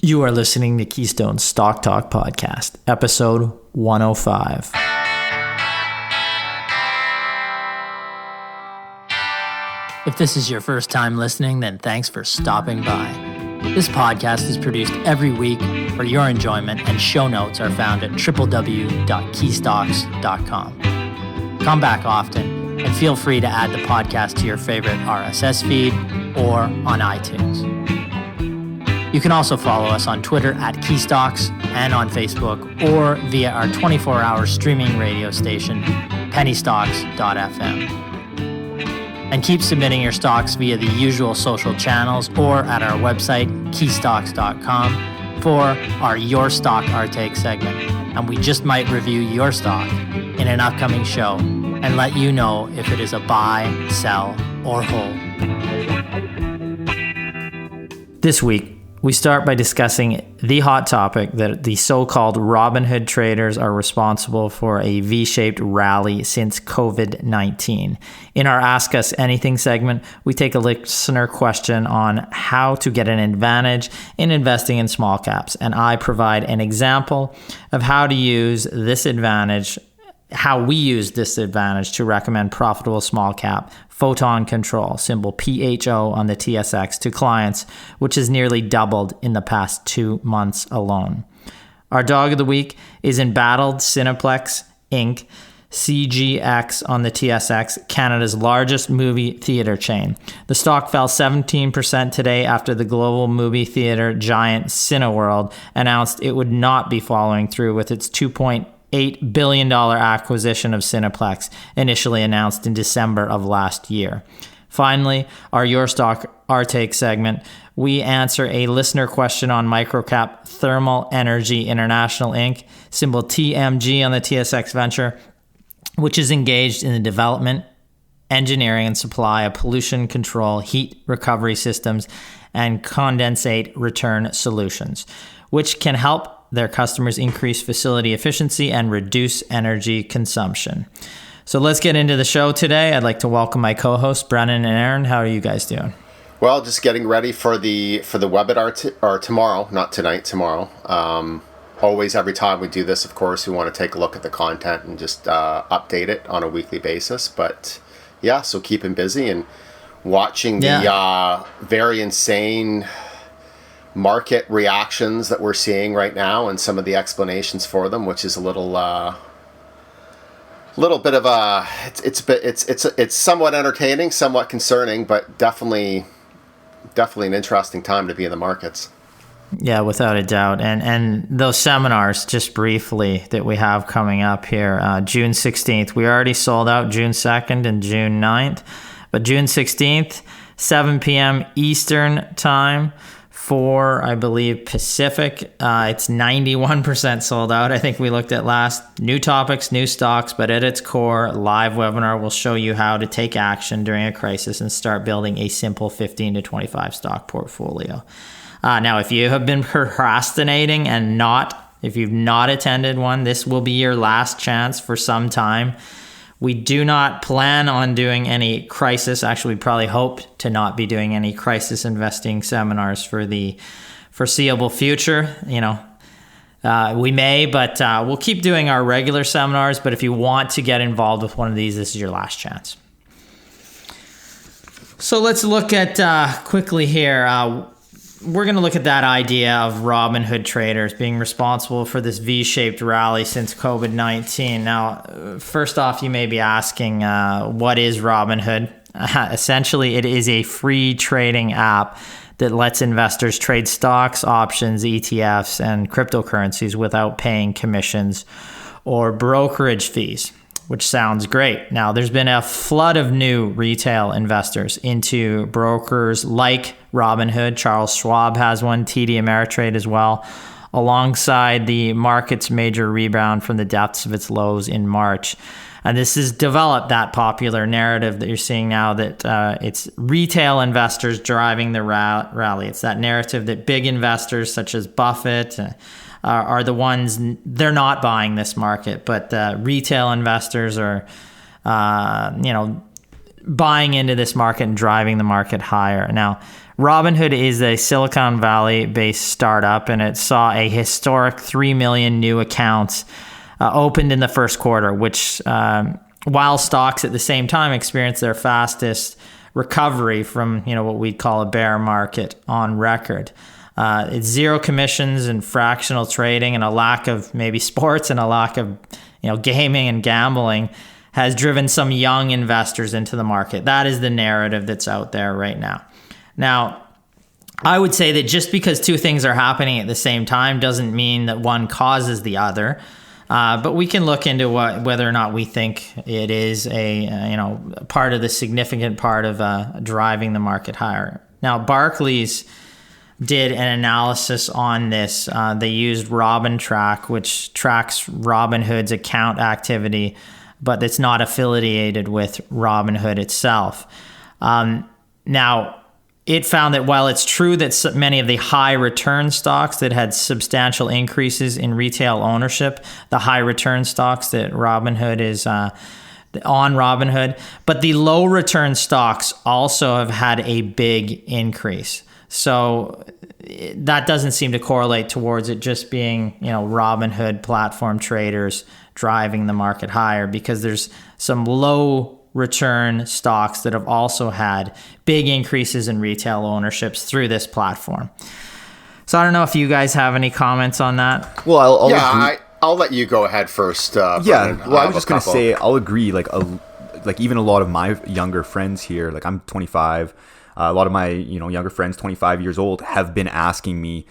You are listening to KeyStone Stock Talk Podcast, episode 105. If this is your first time listening, then thanks for stopping by. This podcast is produced every week for your enjoyment, and show notes are found at www.keystocks.com. Come back often, and feel free to add the podcast to your favorite RSS feed or on iTunes. You can also follow us on Twitter at Keystocks and on Facebook or via our 24-hour streaming radio station, pennystocks.fm. And keep submitting your stocks via the usual social channels or at our website, keystocks.com, for our Your Stock Our Take segment. And we just might review your stock in an upcoming show and let you know if it is a buy, sell, or hold. This week, we start by discussing the hot topic that the so-called Robinhood traders are responsible for a V-shaped rally since COVID-19. In our Ask Us Anything segment, we take a listener question on how to get an advantage in investing in small caps, and I provide an example of how we use this advantage to recommend profitable small cap Photon Control, symbol PHO on the TSX, to clients, which has nearly doubled in the past 2 months alone. Our dog of the week is embattled Cineplex Inc., CGX on the TSX, Canada's largest movie theater chain. The stock fell 17% today after the global movie theater giant Cineworld announced it would not be following through with its $2.8 billion acquisition of Cineplex, initially announced in December of last year. Finally, our Your Stock Our Take segment, we answer a listener question on microcap Thermal Energy International Inc., symbol TMG on the TSX Venture, which is engaged in the development, engineering, and supply of pollution control, heat recovery systems, and condensate return solutions, which can help their customers increase facility efficiency and reduce energy consumption. So let's get into the show today. I'd like to welcome my co-hosts, Brennan and Aaron. How are you guys doing? Well, just getting ready for the webinar or tomorrow, not tonight, tomorrow. Always, every time we do this, of course, we want to take a look at the content and just update it on a weekly basis. But yeah, so keeping busy and watching the very insane market reactions that we're seeing right now and some of the explanations for them, which is a little bit of a it's somewhat entertaining, somewhat concerning, but definitely an interesting time to be in the markets. Yeah, without a doubt. And those seminars, just briefly, that we have coming up here, June 16th, we already sold out June 2nd and June 9th, but June 16th, 7 p.m. Eastern time, 4, I believe, Pacific. It's 91% sold out. I think we looked at last. New topics, new stocks, but at its core, live webinar will show you how to take action during a crisis and start building a simple 15 to 25 stock portfolio. Now, if you have been procrastinating and if you've not attended one, this will be your last chance for some time. We do not plan on doing any crisis. Actually, we probably hope to not be doing any crisis investing seminars for the foreseeable future. We may, but we'll keep doing our regular seminars. But if you want to get involved with one of these, this is your last chance. So let's look at quickly here. We're going to look at that idea of Robinhood traders being responsible for this V-shaped rally since COVID-19. Now, first off, you may be asking, what is Robinhood? Essentially, it is a free trading app that lets investors trade stocks, options, ETFs, and cryptocurrencies without paying commissions or brokerage fees, which sounds great. Now, there's been a flood of new retail investors into brokers like Robinhood. Charles Schwab has one, TD Ameritrade as well, alongside the market's major rebound from the depths of its lows in March. And this has developed that popular narrative that you're seeing now that it's retail investors driving the rally. It's that narrative that big investors such as Buffett are the ones, they're not buying this market, but retail investors are, buying into this market and driving the market higher. Now, Robinhood is a Silicon Valley-based startup, and it saw a historic 3 million new accounts opened in the first quarter, which, while stocks at the same time experienced their fastest recovery from what we'd call a bear market on record. It's zero commissions and fractional trading, and a lack of maybe sports and a lack of gaming and gambling has driven some young investors into the market. That is the narrative that's out there right now. Now, I would say that just because two things are happening at the same time doesn't mean that one causes the other. But we can look into whether or not we think it is a part of the significant part of driving the market higher. Now, Barclays did an analysis on this. They used RobinTrack, which tracks Robinhood's account activity, but it's not affiliated with Robinhood itself. Now, it found that while it's true that many of the high return stocks that had substantial increases in retail ownership, the high return stocks that Robinhood is on Robinhood, but the low return stocks also have had a big increase. So that doesn't seem to correlate towards it just being, Robinhood platform traders driving the market higher, because there's some low return stocks that have also had big increases in retail ownerships through this platform. So I don't know if you guys have any comments on that. Well, I'll let you go ahead first. Brendan. Well, I was just going to say, I'll agree. Like even a lot of my younger friends here, like I'm 25. A lot of my younger friends, 25 years old, have been asking me,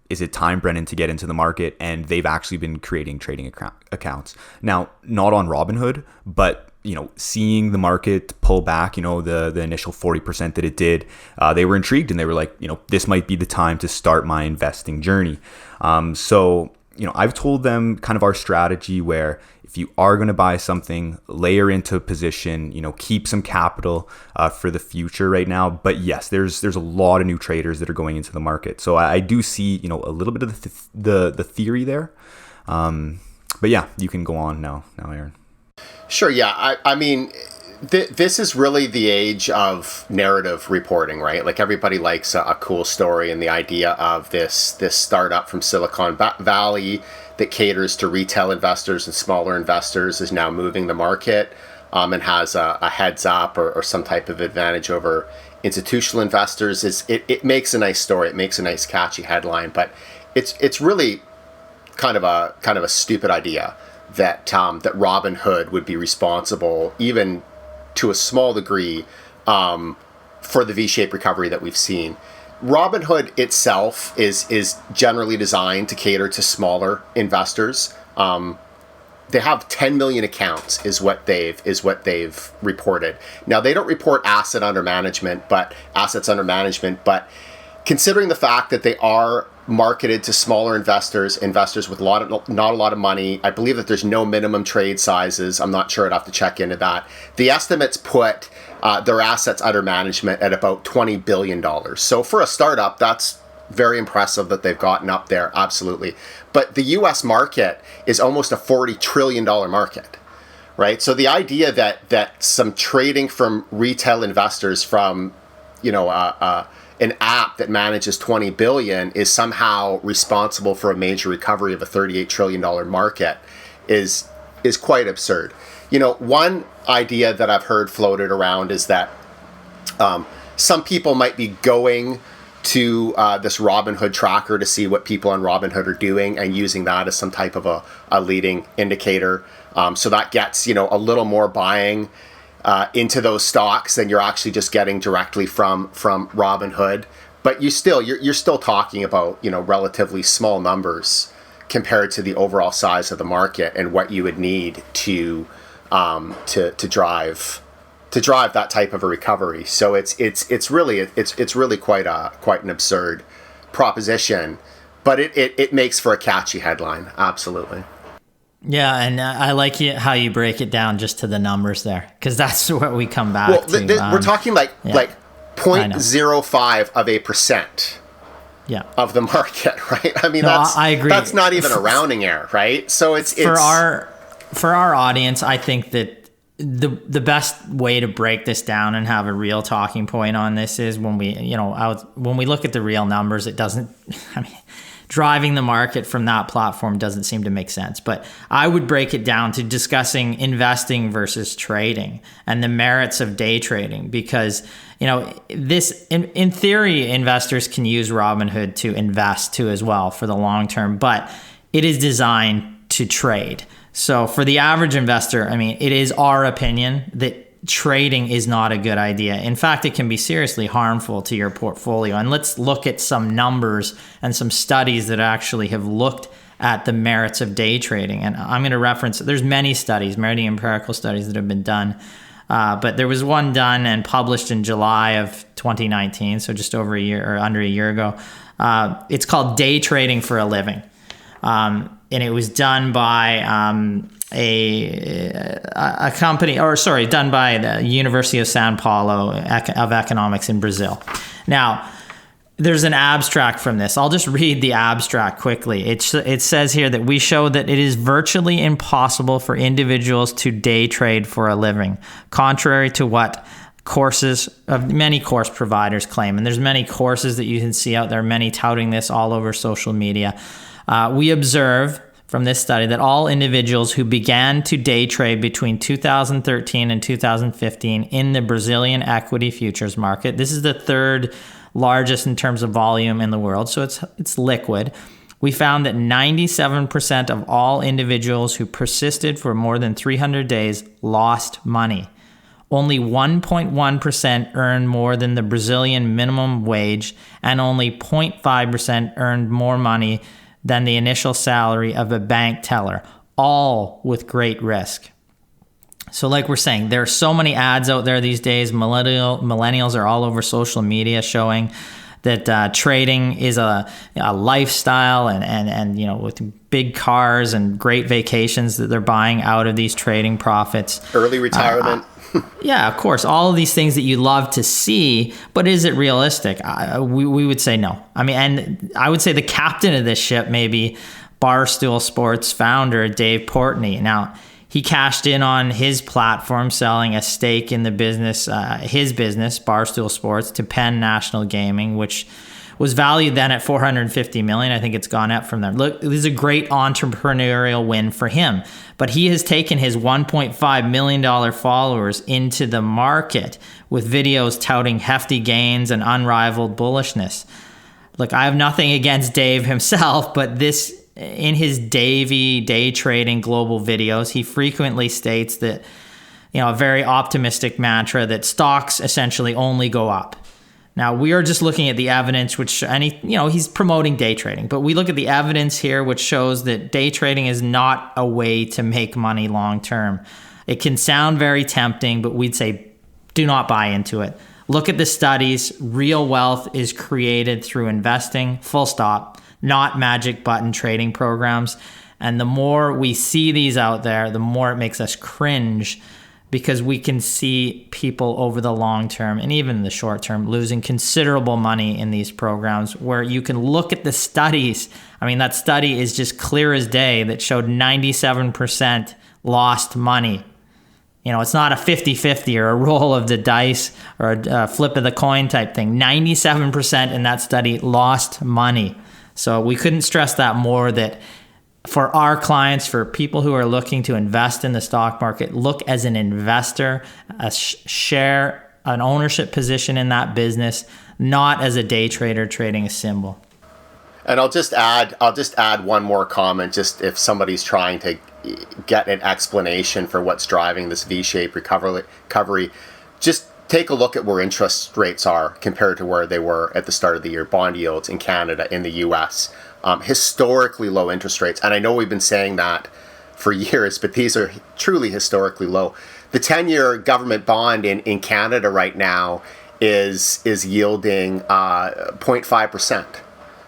is it time, Brennan, to get into the market? And they've actually been creating trading accounts. Now, not on Robinhood, but seeing the market pull back, the initial 40% that it did, they were intrigued and they were like, this might be the time to start my investing journey. So I've told them kind of our strategy where if you are going to buy something, layer into a position, keep some capital for the future right now. But yes, there's a lot of new traders that are going into the market. So I do see, a little bit of the theory there. But yeah, you can go on now, Aaron. Sure. Yeah. I mean, this is really the age of narrative reporting, right? Like everybody likes a cool story, and the idea of this startup from Silicon Valley that caters to retail investors and smaller investors is now moving the market and has a heads up or some type of advantage over institutional investors. It makes a nice story. It makes a nice catchy headline, but it's really kind of a stupid idea that Robinhood would be responsible, even to a small degree, for the V-shaped recovery that we've seen. Robinhood itself is generally designed to cater to smaller investors. They have 10 million accounts is what they've reported. Now, they don't report assets under management, but considering the fact that they are marketed to smaller investors with not a lot of money, I believe that there's no minimum trade sizes. I'm not sure. I'd have to check into that. The estimates put their assets under management at about $20 billion. So for a startup, that's very impressive that they've gotten up there. Absolutely. But the U.S. market is almost a $40 trillion market, right? So the idea that some trading from retail investors from, an app that manages 20 billion is somehow responsible for a major recovery of a $38 trillion market is quite absurd. One idea that I've heard floated around is that some people might be going to this Robinhood tracker to see what people on Robinhood are doing and using that as some type of a leading indicator. So that gets, a little more buying into those stocks than you're actually just getting directly from Robinhood. But you're still talking about, relatively small numbers compared to the overall size of the market and what you would need to drive that type of a recovery. So it's really quite an absurd proposition, but it makes for a catchy headline. Absolutely. Yeah, and I like how you break it down just to the numbers there, because that's what we come back to. We're talking like 0.05 of a percent of the market, right? I mean, I agree. That's not even a rounding error, right? So it's for our audience. I think that the best way to break this down and have a real talking point on this is when we, when we look at the real numbers, it doesn't, driving the market from that platform doesn't seem to make sense. But I would break it down to discussing investing versus trading and the merits of day trading, because, this, in theory, investors can use Robinhood to invest too as well for the long term, but it is designed to trade. So for the average investor, it is our opinion that trading is not a good idea. In fact, it can be seriously harmful to your portfolio. And let's look at some numbers and some studies that actually have looked at the merits of day trading. And I'm going to reference, there's many empirical studies that have been done. But there was one done and published in July of 2019, so just over a year or under a year ago. It's called Day Trading for a Living. And it was done by a company, done by the University of São Paulo of Economics in Brazil. Now, there's an abstract from this. I'll just read the abstract quickly. It says here that we show that it is virtually impossible for individuals to day trade for a living, contrary to what many course providers claim. And there's many courses that you can see out there, many touting this all over social media. We observe from this study that all individuals who began to day trade between 2013 and 2015 in the Brazilian equity futures market, this is the third largest in terms of volume in the world, so it's liquid. We found that 97% of all individuals who persisted for more than 300 days lost money. Only 1.1% earned more than the Brazilian minimum wage, and only 0.5% earned more money than the initial salary of a bank teller, all with great risk. So like we're saying, there are so many ads out there these days. Millennials are all over social media showing that trading is a lifestyle and with big cars and great vacations that they're buying out of these trading profits. Early retirement. Yeah, of course. All of these things that you love to see, but is it realistic? We would say no. And I would say the captain of this ship may be Barstool Sports founder Dave Portnoy. Now, he cashed in on his platform, selling a stake in the business, his business, Barstool Sports, to Penn National Gaming, which was valued then at $450 million. I think it's gone up from there. Look, this is a great entrepreneurial win for him. But he has taken his $1.5 million followers into the market with videos touting hefty gains and unrivaled bullishness. Look, I have nothing against Dave himself, but this, in his Davey day trading global videos, he frequently states that, a very optimistic mantra that stocks essentially only go up. Now, we are just looking at the evidence, he's promoting day trading, but we look at the evidence here, which shows that day trading is not a way to make money long term. It can sound very tempting, but we'd say do not buy into it. Look at the studies. Real wealth is created through investing, full stop, not magic button trading programs. And the more we see these out there, the more it makes us cringe, because we can see people over the long term and even the short term losing considerable money in these programs, where you can look at the studies. That study is just clear as day that showed 97% lost money. It's not a 50-50 or a roll of the dice or a flip of the coin type thing. 97% in that study lost money. So we couldn't stress that more, that for our clients, for people who are looking to invest in the stock market, look as an investor, share an ownership position in that business, not as a day trader trading a symbol. And I'll just add one more comment, just if somebody's trying to get an explanation for what's driving this V-shaped recovery, just take a look at where interest rates are compared to where they were at the start of the year. Bond yields in Canada, in the US, historically low interest rates. And I know we've been saying that for years, but these are truly historically low. The 10-year government bond in Canada right now is yielding 0.5%.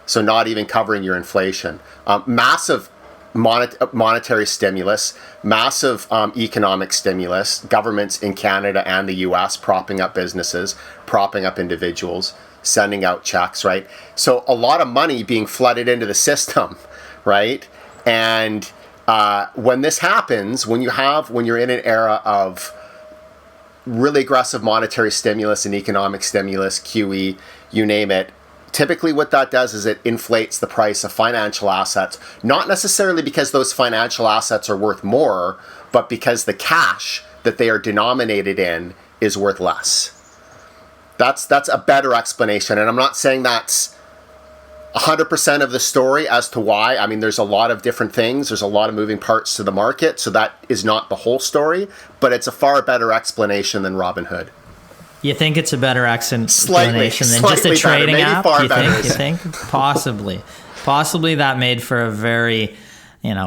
So not even covering your inflation. Massive monetary stimulus, massive economic stimulus, governments in Canada and the US propping up businesses, propping up individuals, sending out checks, right? So a lot of money being flooded into the system, right? And when this happens, when you're in an era of really aggressive monetary stimulus and economic stimulus, QE, you name it, typically what that does is it inflates the price of financial assets, not necessarily because those financial assets are worth more, but because the cash that they are denominated in is worth less. That's a better explanation. And I'm not saying that's 100% of the story as to why. I mean, there's a lot of different things. There's a lot of moving parts to the market. So that is not the whole story, but it's a far better explanation than Robinhood. You think it's a better explanation than just a trading app? You think? Possibly that made for a very,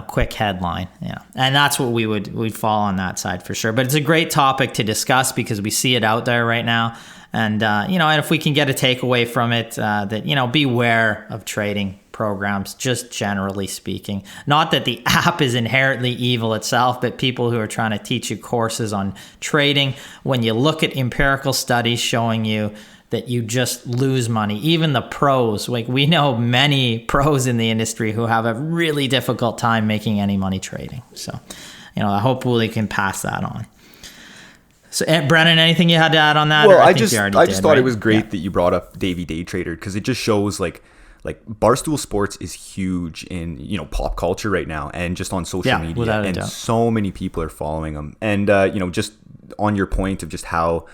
quick headline. Yeah, and that's what we'd fall on that side for sure. But it's a great topic to discuss because we see it out there right now. And, and if we can get a takeaway from it, that, beware of trading programs, just generally speaking. Not that the app is inherently evil itself, but people who are trying to teach you courses on trading, when you look at empirical studies showing you that you just lose money, even the pros, like we know many pros in the industry who have a really difficult time making any money trading. So, hopefully we can pass that on. So, Brennan, anything you had to add on that? Well, I just thought it was great that you brought up Davey Day Trader, because it just shows like Barstool Sports is huge in pop culture right now and just on social media, and so many people are following him. And just on your point of just how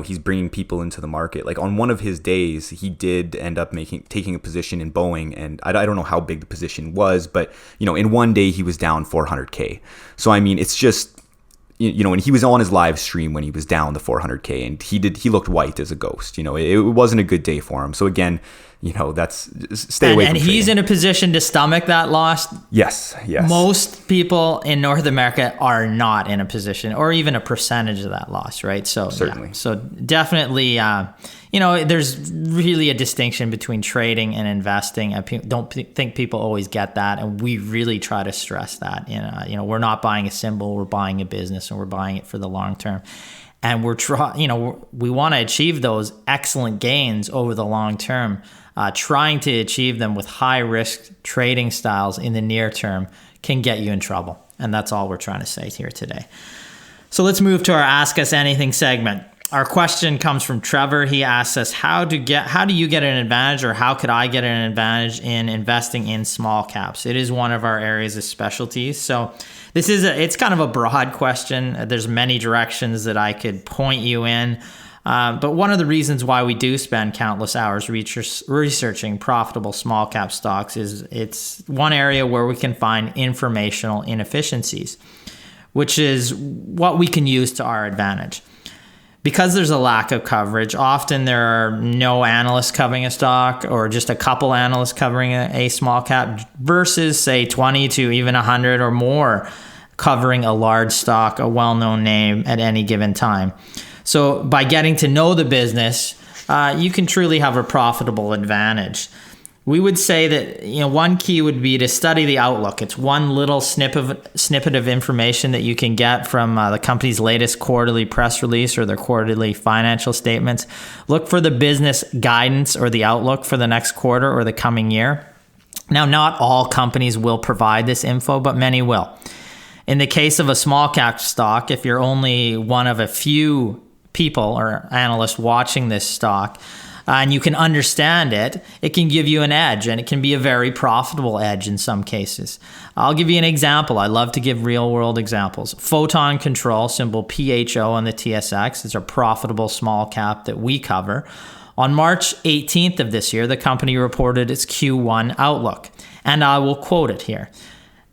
he's bringing people into the market. Like on one of his days, he did end up taking a position in Boeing, and I don't know how big the position was, but in one day he was down $400K. So I mean, it's just. And he was on his live stream when he was down the $400K, and he looked white as a ghost. It wasn't a good day for him. So again, that's stay away from trading. And he's in a position to stomach that loss. Yes. Most people in North America are not in a position, or even a percentage of that loss, right? So certainly. Yeah. So definitely, there's really a distinction between trading and investing. I don't think people always get that, and we really try to stress that. We're not buying a symbol, we're buying a business, and we're buying it for the long term. And we want to achieve those excellent gains over the long term. Trying to achieve them with high risk trading styles in the near term can get you in trouble. And that's all we're trying to say here today. So let's move to our Ask Us Anything segment. Our question comes from Trevor. He asks us, how do you get an advantage, or how could I get an advantage in investing in small caps? It is one of our areas of specialties. So it's kind of a broad question. There's many directions that I could point you in. But one of the reasons why we do spend countless hours researching profitable small cap stocks is it's one area where we can find informational inefficiencies, which is what we can use to our advantage. Because there's a lack of coverage, often there are no analysts covering a stock, or just a couple analysts covering a small cap, versus say 20 to even 100 or more covering a large stock, a well-known name at any given time. So by getting to know the business, you can truly have a profitable advantage. We would say that one key would be to study the outlook. It's one little snippet of information that you can get from the company's latest quarterly press release or their quarterly financial statements. Look for the business guidance or the outlook for the next quarter or the coming year. Now, not all companies will provide this info, but many will. In the case of a small cap stock, if you're only one of a few people or analysts watching this stock, and you can understand it, it can give you an edge, and it can be a very profitable edge in some cases. I'll give you an example. I love to give real world examples. Photon Control, symbol PHO on the TSX, is a profitable small cap that we cover. On March 18th of this year, the company reported its Q1 outlook, and I will quote it here.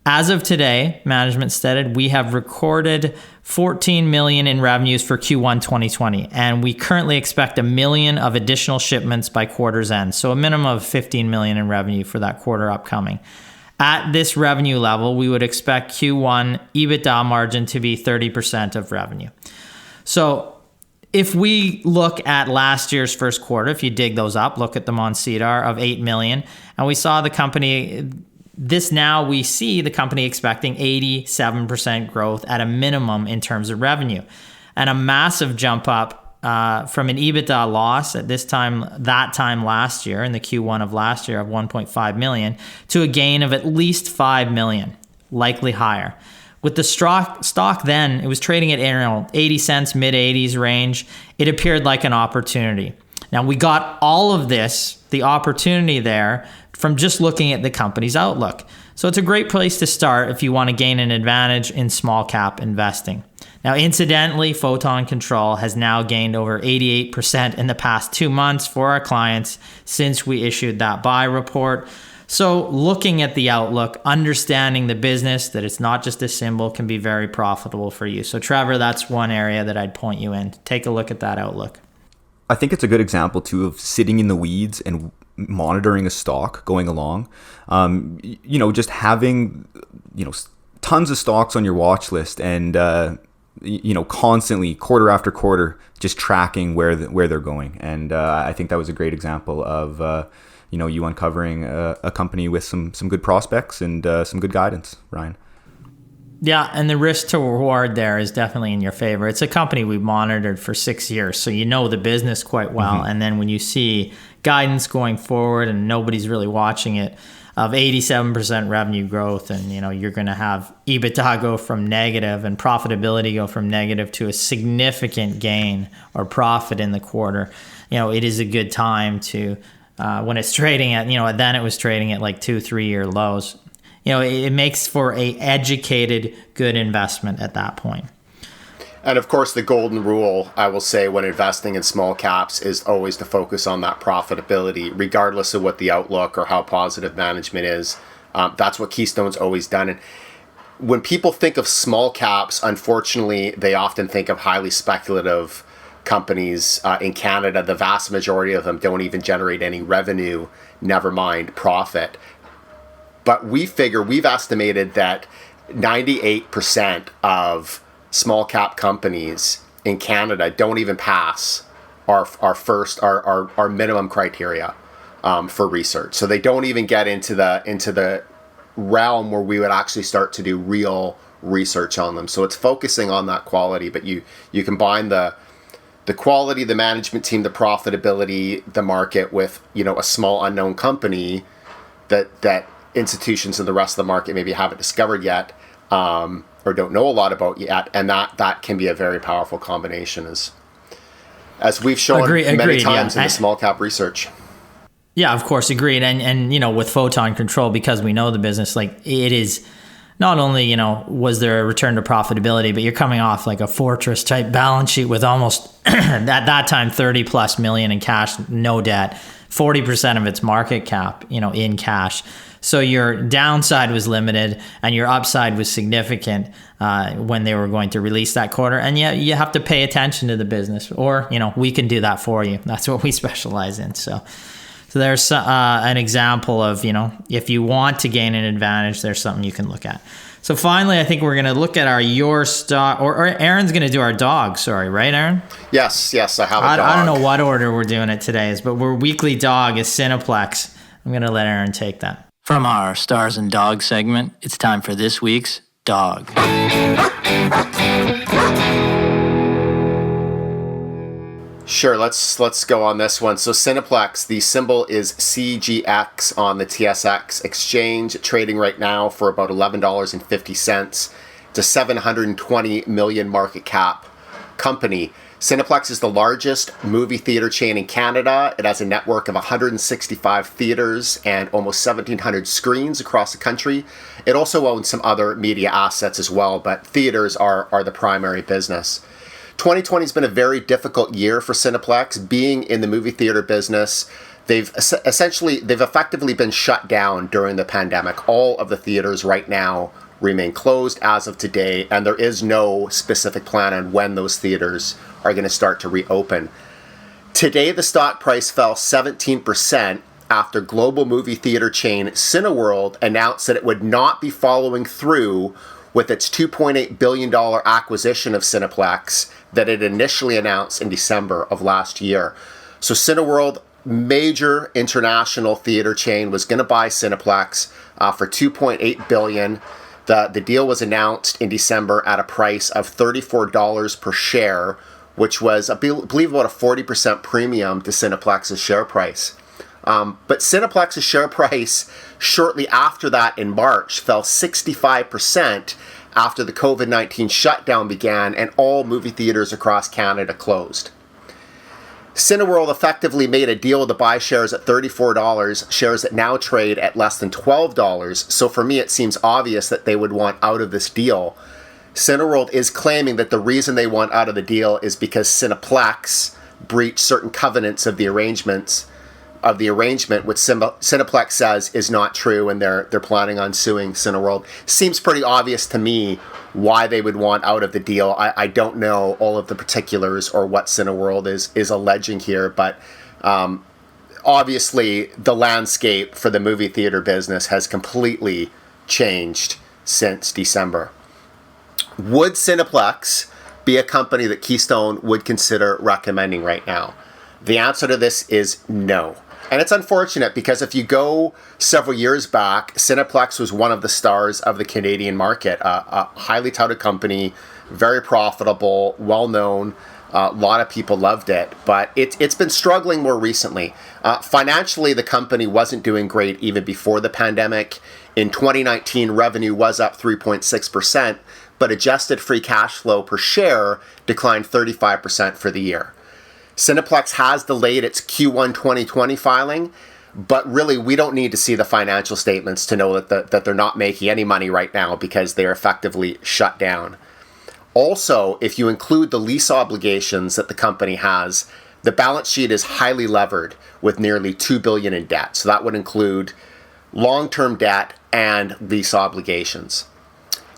As of today, management stated, we have recorded $14 million in revenues for Q1 2020, and we currently expect $1 million of additional shipments by quarter's end, so a minimum of $15 million in revenue for that quarter upcoming. At this revenue level, we would expect Q1 EBITDA margin to be 30% of revenue. So if we look at last year's first quarter, if you dig those up, look at them on CEDAR, of $8 million, and we saw the company... we see the company expecting 87% growth at a minimum in terms of revenue, and a massive jump up from an EBITDA loss at that time last year, in the Q1 of last year, of 1.5 million to a gain of at least 5 million, likely higher. With the stock then, it was trading at 80 cents, mid 80s range. It appeared like an opportunity. Now, we got all of this, the opportunity there, from just looking at the company's outlook. So it's a great place to start if you want to gain an advantage in small cap investing. Now, incidentally, Photon Control has now gained over 88% in the past 2 months for our clients since we issued that buy report. So looking at the outlook, understanding the business, that it's not just a symbol, can be very profitable for you. So Trevor, that's one area that I'd point you in. Take a look at that outlook. I think it's a good example too of sitting in the weeds and monitoring a stock going along. Just having, tons of stocks on your watch list and, constantly quarter after quarter, just tracking where they're going. And I think that was a great example of, you uncovering a company with some good prospects and some good guidance, Ryan. Yeah, and the risk to reward there is definitely in your favor. It's a company we've monitored for 6 years, so you know the business quite well. Mm-hmm. And then when you see guidance going forward and nobody's really watching it, of 87% revenue growth, and you're going to have EBITDA go from negative and profitability go from negative to a significant gain or profit in the quarter, it is a good time to, when it's trading at, then it was trading at like 2-3 year lows. It makes for a educated, good investment at that point. And of course, the golden rule, I will say, when investing in small caps is always to focus on that profitability, regardless of what the outlook or how positive management is. That's what KeyStone's always done. And when people think of small caps, unfortunately, they often think of highly speculative companies. In Canada, the vast majority of them don't even generate any revenue, never mind profit. But we've estimated that 98% of small cap companies in Canada don't even pass our minimum criteria for research. So they don't even get into the realm where we would actually start to do real research on them. So it's focusing on that quality, but you combine the quality, the management team, the profitability, the market with a small unknown company that institutions in the rest of the market maybe haven't discovered yet, or don't know a lot about yet, and that can be a very powerful combination, as we've shown many times in the small cap research. Yeah, of course, agreed. And with Photon Control, because we know the business, like, it is not only was there a return to profitability, but you're coming off like a fortress type balance sheet with almost at that time $30+ million in cash, no debt, 40% of its market cap in cash. So your downside was limited and your upside was significant when they were going to release that quarter. And yeah, you have to pay attention to the business, or we can do that for you. That's what we specialize in. So there's an example of if you want to gain an advantage, there's something you can look at. So finally, I think we're going to look at your stock, or Aaron's going to do our dog. Sorry, right, Aaron? Yes, I have a dog. I don't know what order we're doing it today, but we're weekly dog is Cineplex. I'm going to let Aaron take that. From our Stars and Dogs segment, it's time for this week's Dog. Sure, let's go on this one. So Cineplex, the symbol is CGX on the TSX exchange, trading right now for about $11.50. It's a 720 million market cap company. Cineplex is the largest movie theater chain in Canada. It has a network of 165 theaters and almost 1,700 screens across the country. It also owns some other media assets as well, but theaters are the primary business. 2020 has been a very difficult year for Cineplex. Being in the movie theater business, they've effectively been shut down during the pandemic. All of the theaters right now remain closed as of today, and there is no specific plan on when those theaters are going to start to reopen. Today, the stock price fell 17% after global movie theater chain Cineworld announced that it would not be following through with its $2.8 billion acquisition of Cineplex that it initially announced in December of last year. So Cineworld, major international theater chain, was going to buy Cineplex for $2.8 billion. The deal was announced in December at a price of $34 per share, which was, I believe, about a 40% premium to Cineplex's share price. But Cineplex's share price shortly after that in March fell 65% after the COVID-19 shutdown began and all movie theaters across Canada closed. Cineworld effectively made a deal to buy shares at $34, shares that now trade at less than $12. So for me, it seems obvious that they would want out of this deal. Cineworld is claiming that the reason they want out of the deal is because Cineplex breached certain covenants of the arrangement, which Cineplex says is not true, and they're planning on suing Cineworld. Seems pretty obvious to me why they would want out of the deal. I don't know all of the particulars or what Cineworld is alleging here, but obviously the landscape for the movie theater business has completely changed since December. Would Cineplex be a company that KeyStone would consider recommending right now? The answer to this is no. And it's unfortunate because if you go several years back, Cineplex was one of the stars of the Canadian market, a highly touted company, very profitable, well-known. A lot of people loved it, but it's been struggling more recently. Financially, the company wasn't doing great even before the pandemic. In 2019, revenue was up 3.6%, but adjusted free cash flow per share declined 35% for the year. Cineplex has delayed its Q1 2020 filing, but really we don't need to see the financial statements to know that they're not making any money right now because they're effectively shut down. Also, if you include the lease obligations that the company has, the balance sheet is highly levered with nearly $2 billion in debt. So that would include long-term debt and lease obligations.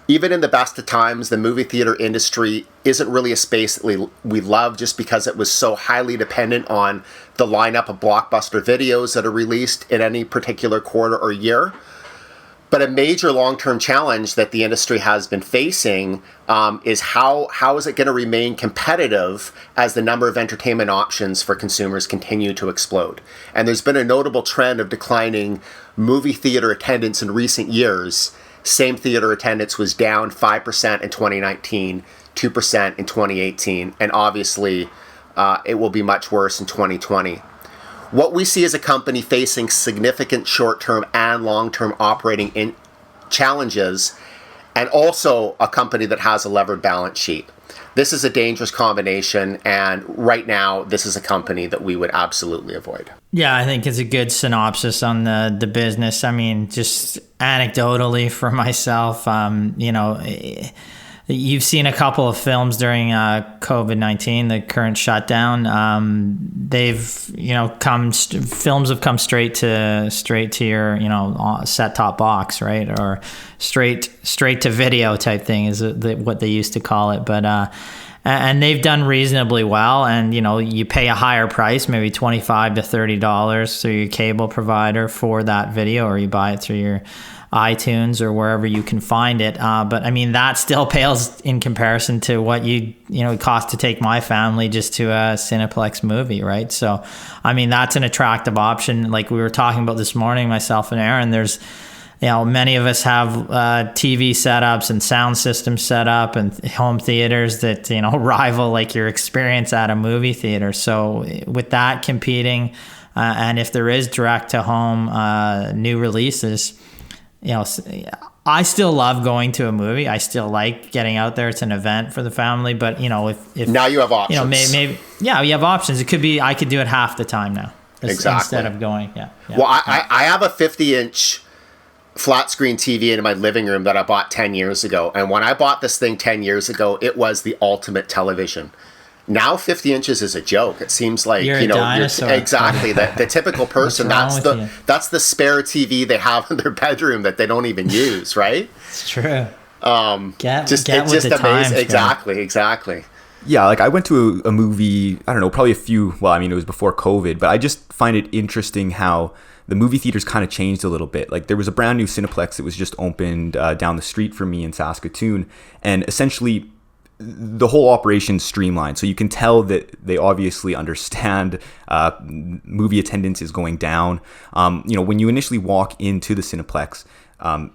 Even in the best of times, the movie theater industry isn't really a space that we love just because it was so highly dependent on the lineup of blockbuster videos that are released in any particular quarter or year. But a major long-term challenge that the industry has been facing is how is it going to remain competitive as the number of entertainment options for consumers continue to explode. And there's been a notable trend of declining movie theater attendance in recent years. Same theater attendance was down 5% in 2019, 2% in 2018, and obviously it will be much worse in 2020. What we see is a company facing significant short-term and long-term operating challenges, and also a company that has a levered balance sheet. This is a dangerous combination, and right now, this is a company that we would absolutely avoid. Yeah, I think it's a good synopsis on the business. I mean, just anecdotally for myself, you've seen a couple of films during COVID-19, the current shutdown. Films have come straight to your set-top box, right, or straight to video type thing is what they used to call it, but. And they've done reasonably well, and you pay a higher price, maybe $25 to $30 through your cable provider for that video, or you buy it through your iTunes or wherever you can find it. But I mean, that still pales in comparison to what it cost to take my family just to a Cineplex movie, right? So, I mean, that's an attractive option. Like we were talking about this morning, myself and Aaron, there's many of us have TV setups and sound systems set up and home theaters that, rival like your experience at a movie theater. So with that competing, and if there is direct to home new releases, I still love going to a movie. I still like getting out there. It's an event for the family. But, if now you have options. Maybe you have options. It could be, I could do it half the time now. Exactly. Instead of going, Well, I have a 50-inch flat screen TV in my living room that I bought 10 years ago. And when I bought this thing 10 years ago, it was the ultimate television. Now 50 inches is a joke. It seems like, you're a dinosaur. Exactly. The typical person, that's the spare TV they have in their bedroom that they don't even use, right? It's true. It's just amazing. Exactly. Yeah, like I went to a movie, I don't know, probably it was before COVID, but I just find it interesting how the movie theaters kind of changed a little bit. Like there was a brand new Cineplex that was just opened down the street from me in Saskatoon, and essentially the whole operation streamlined. So you can tell that they obviously understand movie attendance is going down. When you initially walk into the Cineplex,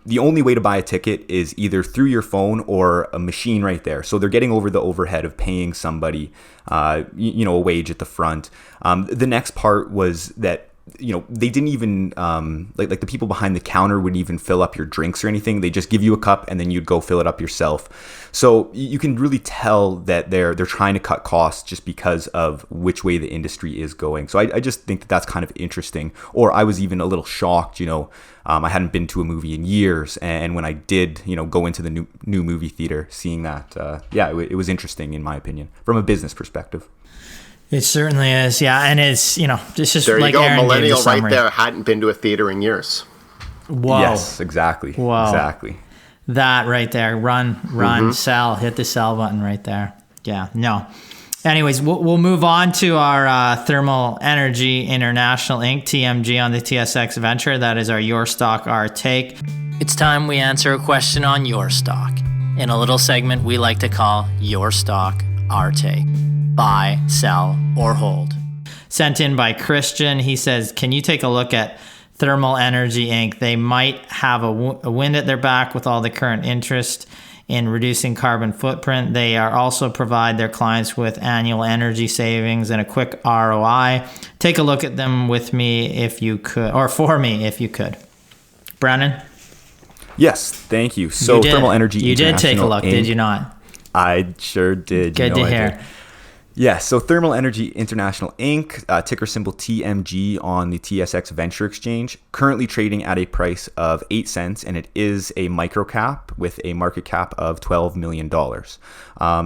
the only way to buy a ticket is either through your phone or a machine right there. So they're getting over the overhead of paying somebody, a wage at the front. The next part was that they didn't even like the people behind the counter wouldn't even fill up your drinks or anything. They just give you a cup and then you'd go fill it up yourself. So you can really tell that they're trying to cut costs just because of which way the industry is going. So I just think that that's kind of interesting. Or I was even a little shocked, I hadn't been to a movie in years, and when I did, go into the new movie theater, seeing that, it was interesting in my opinion from a business perspective. It certainly is, yeah, and it's it's just there you like go, Aaron millennial gave the right summary. there. Hadn't been to a theater in years. Whoa. Yes, exactly. Whoa. Exactly. That right there, run, sell, hit the sell button right there. Yeah, no. Anyways, we'll move on to our Thermal Energy International Inc., TMG, on the TSX Venture. That is our Your Stock, Our Take. It's time we answer a question on your stock in a little segment we like to call Your Stock, Our Take. Buy, sell, or hold. Sent in by Christian. He says, can you take a look at Thermal Energy Inc.? They might have a wind at their back with all the current interest in reducing carbon footprint. They are also provide their clients with annual energy savings and a quick ROI. Take a look at them with me if you could, or for me if you could. Brennan? Yes, thank you. So Thermal Energy You did take a look, Inc. did you not? I sure did. Good to hear. Yeah, so Thermal Energy International Inc., ticker symbol TMG on the TSX Venture Exchange, currently trading at a price of 8 cents, and it is a microcap with a market cap of $12 million.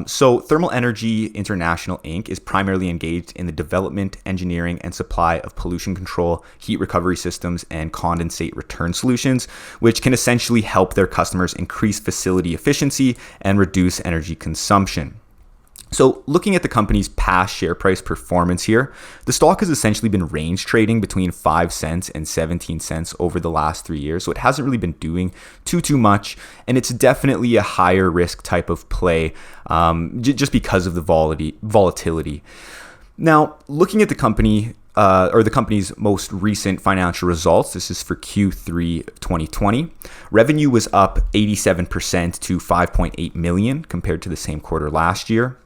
So Thermal Energy International Inc. is primarily engaged in the development, engineering, and supply of pollution control, heat recovery systems, and condensate return solutions, which can essentially help their customers increase facility efficiency and reduce energy consumption. So looking at the company's past share price performance here, the stock has essentially been range trading between 5 cents and 17 cents over the last 3 years. So it hasn't really been doing too much. And it's definitely a higher risk type of play just because of the volatility. Now, looking at the company, the company's most recent financial results. This is for Q3 of 2020. Revenue was up 87% to $5.8 million compared to the same quarter last year.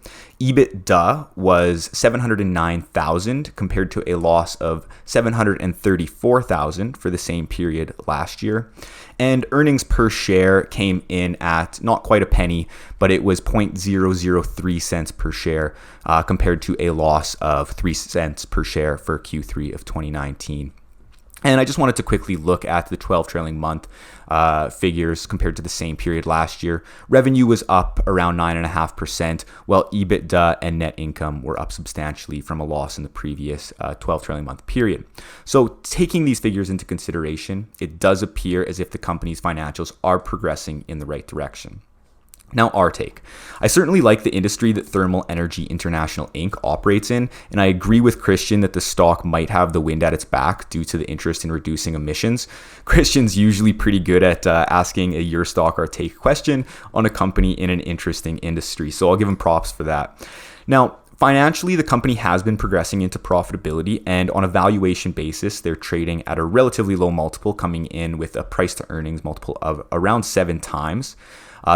EBITDA was $709,000 compared to a loss of $734,000 for the same period last year. And earnings per share came in at not quite a penny, but it was 0.003 cents per share compared to a loss of 3 cents per share for Q3 of 2019. And I just wanted to quickly look at the 12 trailing month figures compared to the same period last year. Revenue was up around 9.5%, while EBITDA and net income were up substantially from a loss in the previous 12 trailing month period. So taking these figures into consideration, it does appear as if the company's financials are progressing in the right direction. Now, our take. I certainly like the industry that Thermal Energy International Inc. operates in, and I agree with Christian that the stock might have the wind at its back due to the interest in reducing emissions. Christian's usually pretty good at asking a your stock or take question on a company in an interesting industry, so I'll give him props for that. Now, financially, the company has been progressing into profitability, and on a valuation basis, they're trading at a relatively low multiple, coming in with a price to earnings multiple of around 7 times.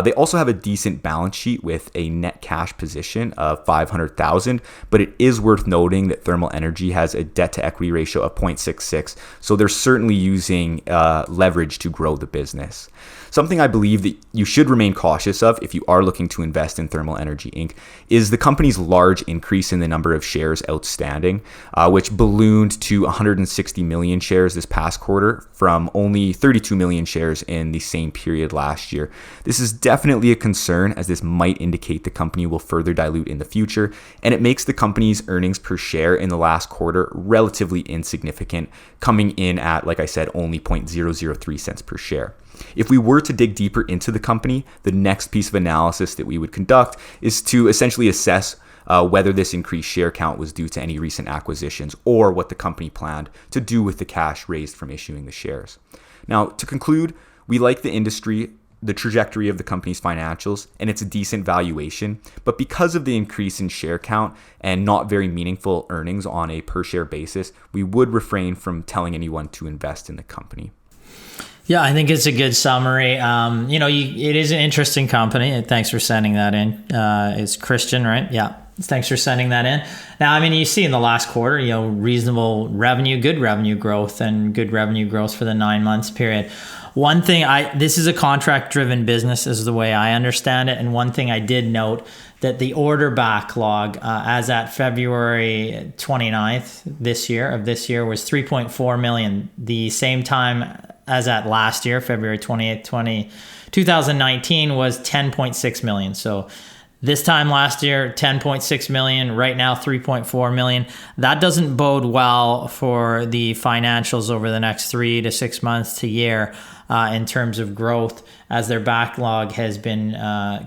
They also have a decent balance sheet with a net cash position of $500,000, but it is worth noting that Thermal Energy has a debt to equity ratio of 0.66, so they're certainly using leverage to grow the business. Something I believe that you should remain cautious of if you are looking to invest in Thermal Energy Inc. is the company's large increase in the number of shares outstanding, which ballooned to 160 million shares this past quarter from only 32 million shares in the same period last year. This is definitely a concern, as this might indicate the company will further dilute in the future, and it makes the company's earnings per share in the last quarter relatively insignificant, coming in at, like I said, only 0.003 cents per share. If we were to dig deeper into the company, the next piece of analysis that we would conduct is to essentially assess whether this increased share count was due to any recent acquisitions or what the company planned to do with the cash raised from issuing the shares. Now, to conclude, we like the industry, the trajectory of the company's financials, and it's a decent valuation, but because of the increase in share count and not very meaningful earnings on a per share basis, we would refrain from telling anyone to invest in the company. Yeah, I think it's a good summary. It is an interesting company. Thanks for sending that in. It's Christian, right? Yeah. Thanks for sending that in. Now, I mean, you see in the last quarter, reasonable revenue, good revenue growth, and good revenue growth for the 9 months period. One thing this is a contract-driven business, is the way I understand it. And one thing I did note that the order backlog, as at February 29th this year was 3.4 million. The same time as at last year, February 28th, 2019 was 10.6 million. So this time last year, 10.6 million. Right now, 3.4 million. That doesn't bode well for the financials over the next 3 to 6 months to year in terms of growth, as their backlog has been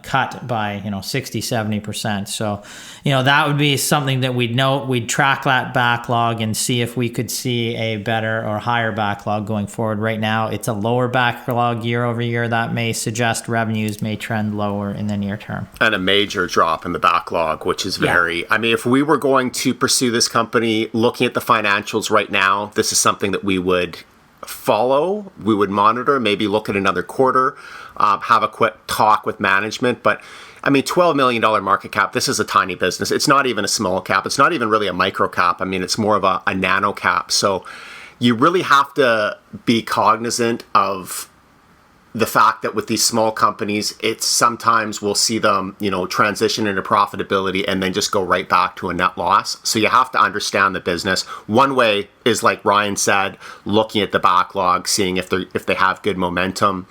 cut by 60-70%. So that would be something that we'd note. We'd track that backlog and see if we could see a better or higher backlog going forward. Right now it's a lower backlog year over year. That may suggest revenues may trend lower in the near term, and a major drop in the backlog, which is very I mean, if we were going to pursue this company, looking at the financials right now, this is something that we would follow, we would monitor, maybe look at another quarter, have a quick talk with management. But I mean, $12 million market cap, this is a tiny business. It's not even a small cap. It's not even really a micro cap. I mean, it's more of a nano cap. So you really have to be cognizant of the fact that with these small companies, it's sometimes we'll see them, transition into profitability and then just go right back to a net loss. So you have to understand the business. One way is, like Ryan said, looking at the backlog, seeing if they have good momentum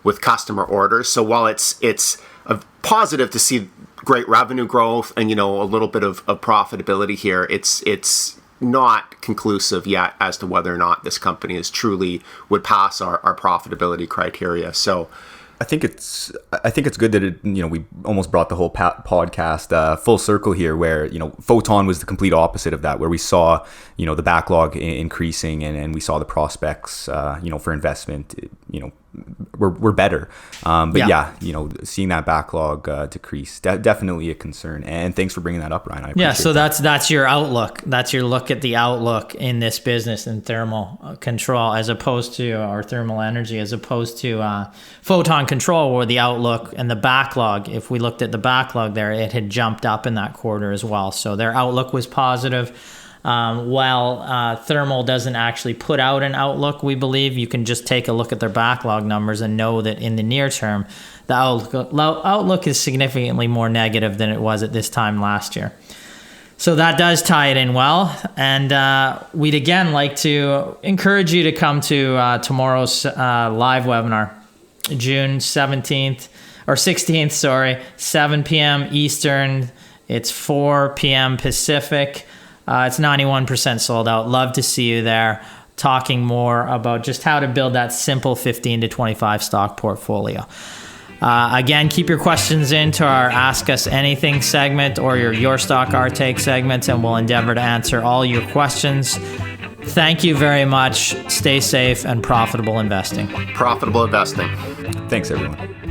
with customer orders. So while it's a positive to see great revenue growth and a little bit of profitability here, it's not conclusive yet as to whether or not this company is truly would pass our profitability criteria. So I think it's good that we almost brought the whole podcast full circle here, where Photon was the complete opposite of that, where we saw the backlog increasing and we saw the prospects for investment we're better. But seeing that backlog decrease, definitely a concern. And thanks for bringing that up, Ryan. I appreciate so that. that's your outlook. That's your look at the outlook in this business in thermal control, as opposed to our thermal energy, as opposed to Photon Control, where the outlook and the backlog, if we looked at the backlog there, it had jumped up in that quarter as well. So their outlook was positive. While Thermal doesn't actually put out an outlook, we believe you can just take a look at their backlog numbers and know that in the near term, the outlook is significantly more negative than it was at this time last year. So that does tie it in well. And we'd again like to encourage you to come to tomorrow's live webinar, June 16th, 7 p.m. Eastern. It's 4 p.m. Pacific. It's 91% sold out. Love to see you there, talking more about just how to build that simple 15 to 25 stock portfolio. Again, keep your questions into our Ask Us Anything segment or your Stock, Our Take segments, and we'll endeavor to answer all your questions. Thank you very much. Stay safe and profitable investing. Profitable investing. Thanks, everyone.